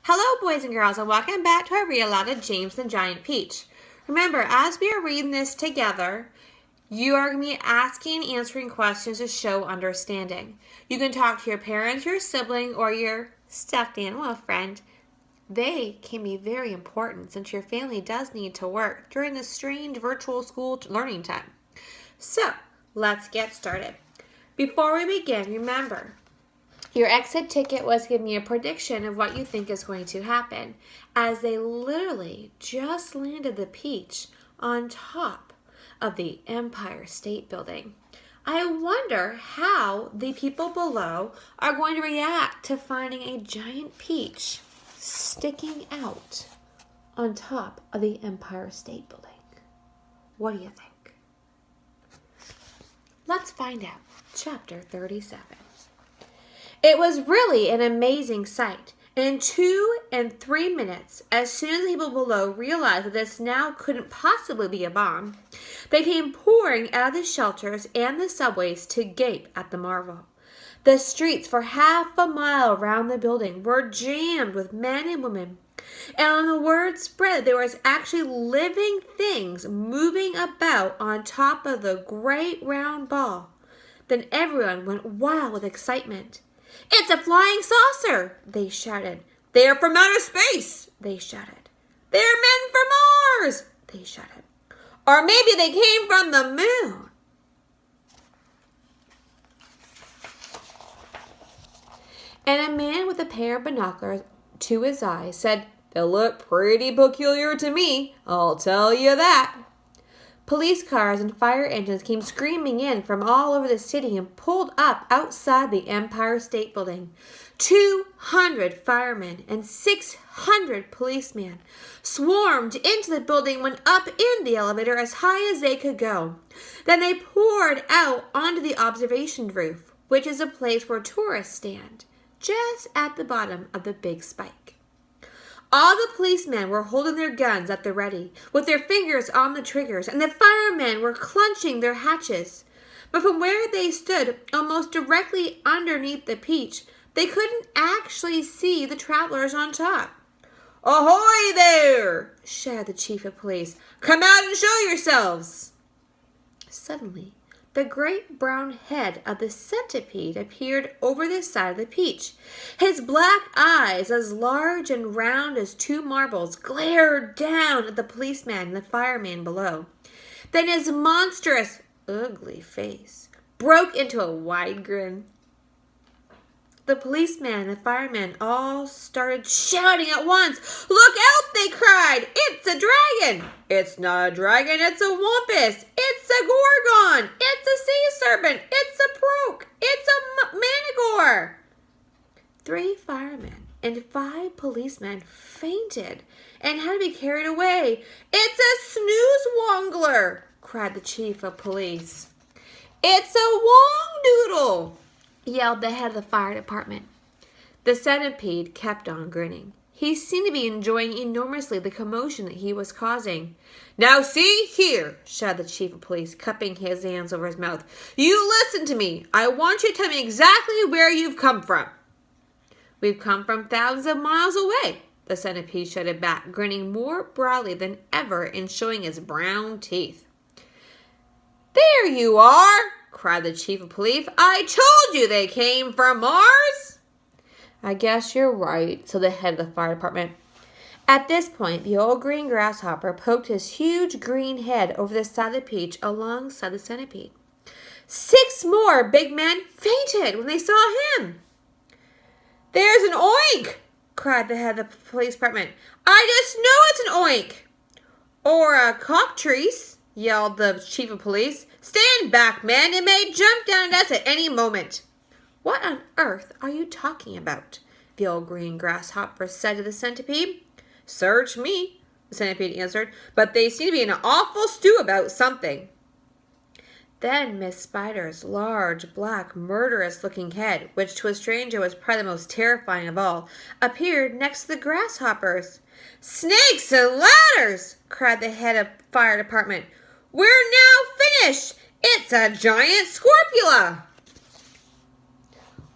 Hello, boys and girls, and welcome back to our read aloud of James the Giant Peach. Remember, as we are reading this together, you are going to be asking and answering questions to show understanding. You can talk to your parents, your sibling, or your stuffed animal friend. They can be very important since your family does need to work during this strange virtual school learning time. So, let's get started. Before we begin, remember, your exit ticket was giving me a prediction of what you think is going to happen, as they literally just landed the peach on top of the Empire State Building. I wonder how the people below are going to react to finding a giant peach sticking out on top of the Empire State Building. What do you think? Let's find out. Chapter 37. It was really an amazing sight. In 2 and 3 minutes, as soon as the people below realized that this now couldn't possibly be a bomb, they came pouring out of the shelters and the subways to gape at the marvel. The streets for half a mile around the building were jammed with men and women, and on the word spread there was actually living things moving about on top of the great round ball. Then everyone went wild with excitement. "It's a flying saucer!" they shouted. "They're from outer space!" they shouted. "They're men from Mars!" they shouted. "Or maybe they came from the moon!" And a man with a pair of binoculars to his eyes said, "They look pretty peculiar to me, I'll tell you that." Police cars and fire engines came screaming in from all over the city and pulled up outside the Empire State Building. 200 firemen and 600 policemen swarmed into the building, went up in the elevator as high as they could go. Then they poured out onto the observation roof, which is a place where tourists stand, just at the bottom of the big spike. All the policemen were holding their guns at the ready, with their fingers on the triggers, and the firemen were clenching their hatchets. But from where they stood, almost directly underneath the peach, they couldn't actually see the travelers on top. "Ahoy there!" shouted the chief of police. "Come out and show yourselves!" Suddenly, the great brown head of the centipede appeared over the side of the peach. His black eyes, as large and round as 2 marbles, glared down at the policeman and the fireman below. Then his monstrous, ugly face broke into a wide grin. The policeman and the fireman all started shouting at once. "Look out!" they cried. "It's a dragon!" "It's not a dragon, it's a wampus!" "It's a gorgon!" "It's a sea serpent!" "It's a proke!" "It's a manticore!" 3 firemen and 5 policemen fainted and had to be carried away. "It's a snooze-wongler!" cried the chief of police. "It's a wong-doodle!" yelled the head of the fire department. The centipede kept on grinning. He seemed to be enjoying enormously the commotion that he was causing. "Now see here," shouted the chief of police, cupping his hands over his mouth. "You listen to me. I want you to tell me exactly where you've come from." "We've come from thousands of miles away," the centipede shouted back, grinning more broadly than ever and showing his brown teeth. "There you are!" cried the chief of police. "I told you they came from Mars!" "I guess you're right," said the head of the fire department. At this point, the old green grasshopper poked his huge green head over the side of the peach alongside the centipede. 6 more big men fainted when they saw him. "There's an oink!" cried the head of the police department. "I just know it's an oink!" "Or a cockatrice!" yelled the chief of police. "Stand back, men! It may jump down at us at any moment." "What on earth are you talking about?" the old green grasshopper said to the centipede. "Search me," the centipede answered, "but they seem to be in an awful stew about something." Then Miss Spider's large, black, murderous-looking head, which to a stranger was probably the most terrifying of all, appeared next to the grasshoppers. "Snakes and ladders!" cried the head of the fire department. "We're now finished! It's a giant scorpula!"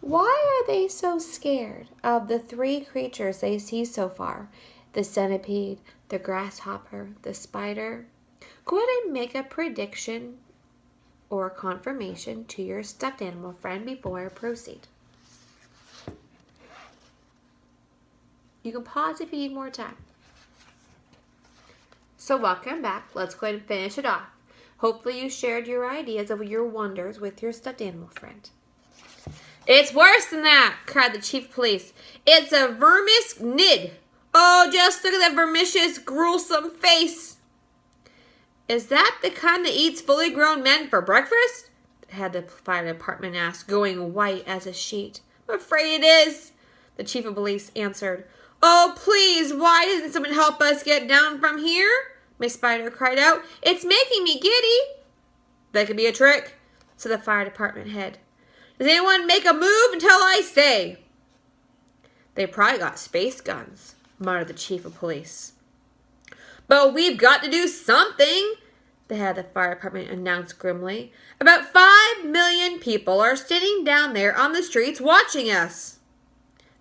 Why are they so scared of the three creatures they see so far? The centipede, the grasshopper, the spider? Go ahead and make a prediction or confirmation to your stuffed animal friend before I proceed. You can pause if you need more time. So welcome back. Let's go ahead and finish it off. Hopefully you shared your ideas of your wonders with your stuffed animal friend. It's worse than that, cried the chief of police. It's a vermis-nid. Oh, just look at that vermicious, gruesome face. Is that the kind that eats fully grown men for breakfast? Had the fire department asked, going white as a sheet. I'm afraid it is, the chief of police answered. Oh, please, why doesn't someone help us get down from here? Miss Spider cried out. It's making me giddy. That could be a trick, said the fire department head. Does anyone make a move until I say? They probably got space guns, muttered the chief of police. But we've got to do something, the head of the fire department announced grimly. About 5 million people are standing down there on the streets watching us.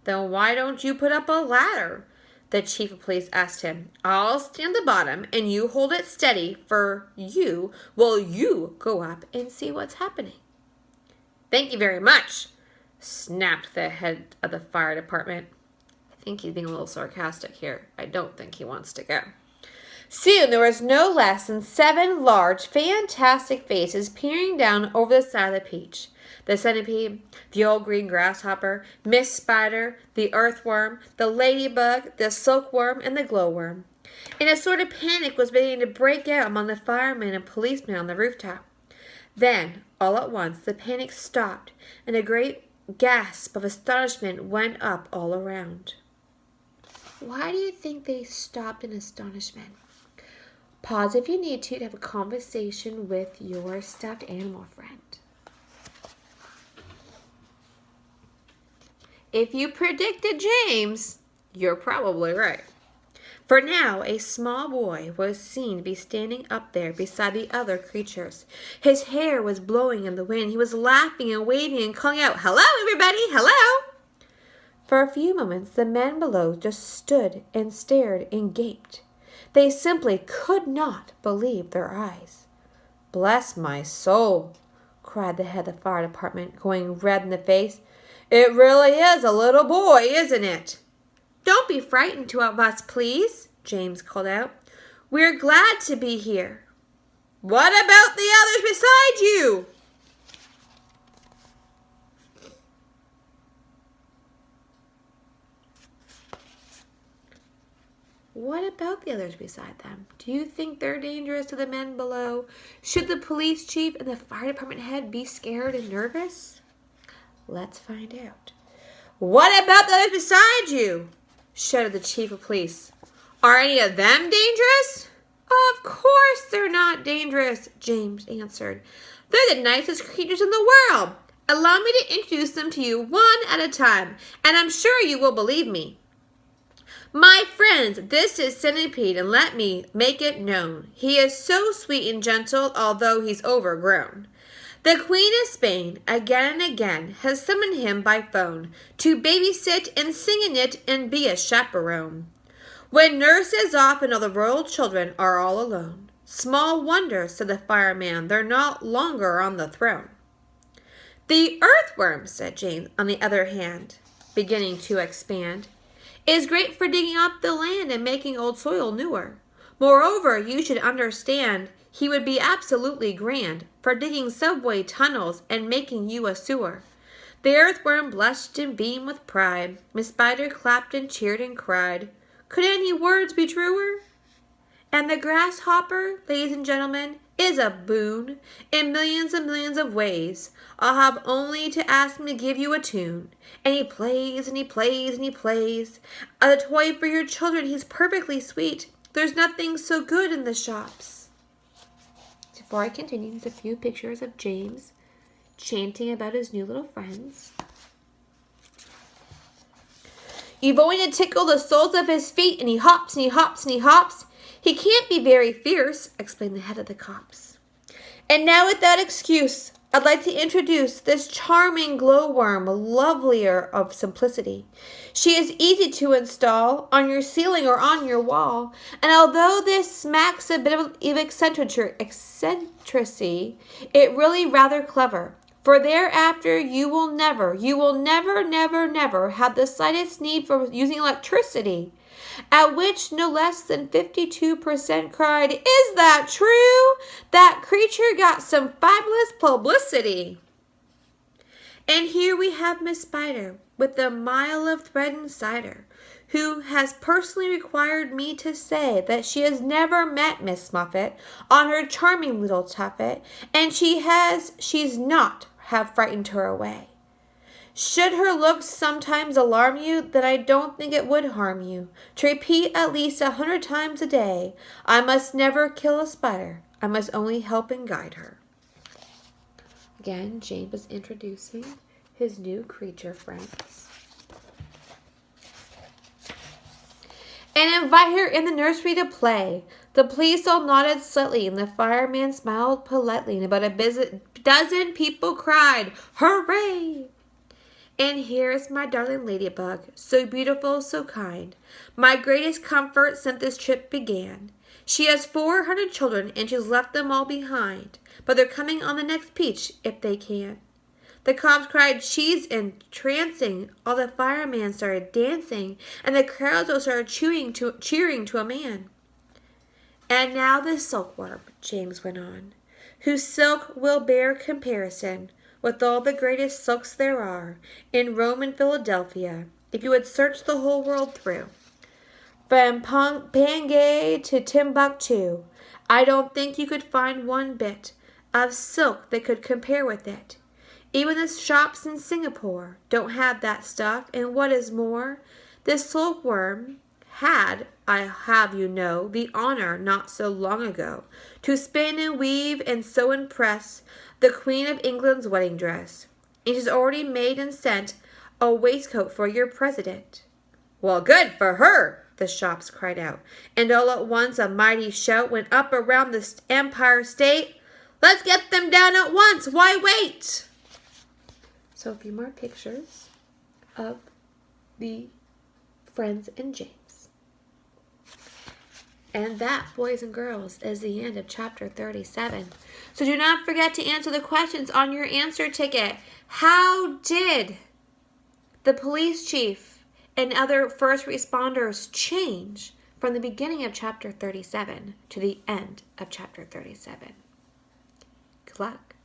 Then why don't you put up a ladder? The chief of police asked him. I'll stand at the bottom and you hold it steady for you while you go up and see what's happening. Thank you very much, snapped the head of the fire department. I think he's being a little sarcastic here. I don't think he wants to go. Soon there was no less than 7 large, fantastic faces peering down over the side of the peach. The centipede, the old green grasshopper, Miss Spider, the earthworm, the ladybug, the silkworm, and the glowworm. And a sort of panic was beginning to break out among the firemen and policemen on the rooftop. Then, all at once, the panic stopped, and a great gasp of astonishment went up all around. Why do you think they stopped in astonishment? Pause if you need to have a conversation with your stuffed animal friend. If you predicted James, you're probably right. For now, a small boy was seen to be standing up there beside the other creatures. His hair was blowing in the wind. He was laughing and waving and calling out, Hello, everybody! Hello! For a few moments, the men below just stood and stared and gaped. They simply could not believe their eyes. Bless my soul, cried the head of the fire department, going red in the face. It really is a little boy, isn't it? Don't be frightened of us, please, James called out. We're glad to be here. What about the others beside you? What about the others beside them? Do you think they're dangerous to the men below? Should the police chief and the fire department head be scared and nervous? Let's find out. What about the others beside you? Shouted the chief of police. Are any of them dangerous? Of course they're not dangerous, James answered. They're the nicest creatures in the world. Allow me to introduce them to you one at a time, and I'm sure you will believe me. My friends, this is Centipede, and let me make it known. He is so sweet and gentle, although he's overgrown. The Queen of Spain, again and again, has summoned him by phone to babysit and sing a knit and be a chaperone. When nurse is off and all the royal children are all alone, small wonder, said the fireman, they're not longer on the throne. The earthworm, said James, on the other hand, beginning to expand, is great for digging up the land and making old soil newer. Moreover, you should understand he would be absolutely grand for digging subway tunnels and making you a sewer. The earthworm blushed and beamed with pride. Miss Spider clapped and cheered and cried. Could any words be truer? And the grasshopper, ladies and gentlemen, is a boon in millions and millions of ways. I'll have only to ask him to give you a tune. And he plays and he plays and he plays. As a toy for your children, he's perfectly sweet. There's nothing so good in the shops. Before I continue, there's a few pictures of James chanting about his new little friends. You've only to tickle the soles of his feet, and he hops and he hops and he hops. He can't be very fierce, explained the head of the cops. And now without excuse, I'd like to introduce this charming glowworm, lovelier of simplicity. She is easy to install on your ceiling or on your wall, and although this smacks a bit of eccentricity, it really rather clever. For thereafter you will never, never have the slightest need for using electricity. At which no less than 52% cried, "Is that true? That creature got some fabulous publicity." And here we have Miss Spider, with a mile of thread and cider, who has personally required me to say that she has never met Miss Muffet on her charming little tuffet, and she's not have frightened her away. Should her looks sometimes alarm you, then I don't think it would harm you to repeat at least 100 times a day, "I must never kill a spider, I must only help and guide her." Again, James was introducing his new creature friends. "And invite her in the nursery to play." The police all nodded slightly, and the fireman smiled politely, and about a dozen people cried, "Hooray!" And here is my darling ladybug, so beautiful, so kind, my greatest comfort since this trip began. She has 400 children, and she's left them all behind, but they're coming on the next peach if they can. The cops cried, "She's entrancing." All the firemen started dancing, and the crowds all started cheering to a man. "And now the silkworm," James went on, "whose silk will bear comparison with all the greatest silks there are in Rome and Philadelphia, if you would search the whole world through. From Bangay to Timbuktu, I don't think you could find one bit of silk that could compare with it. Even the shops in Singapore don't have that stuff, and what is more, this silkworm had, I have you know, the honor not so long ago to spin and weave and sew and press the Queen of England's wedding dress, and she's already made and sent a waistcoat for your president." "Well, good for her!" the shops cried out, and all at once a mighty shout went up around the Empire State. "Let's get them down at once! Why wait?" So a few more pictures of the friends and James. And that, boys and girls, is the end of chapter 37. So do not forget to answer the questions on your answer ticket. How did the police chief and other first responders change from the beginning of chapter 37 to the end of chapter 37? Good luck.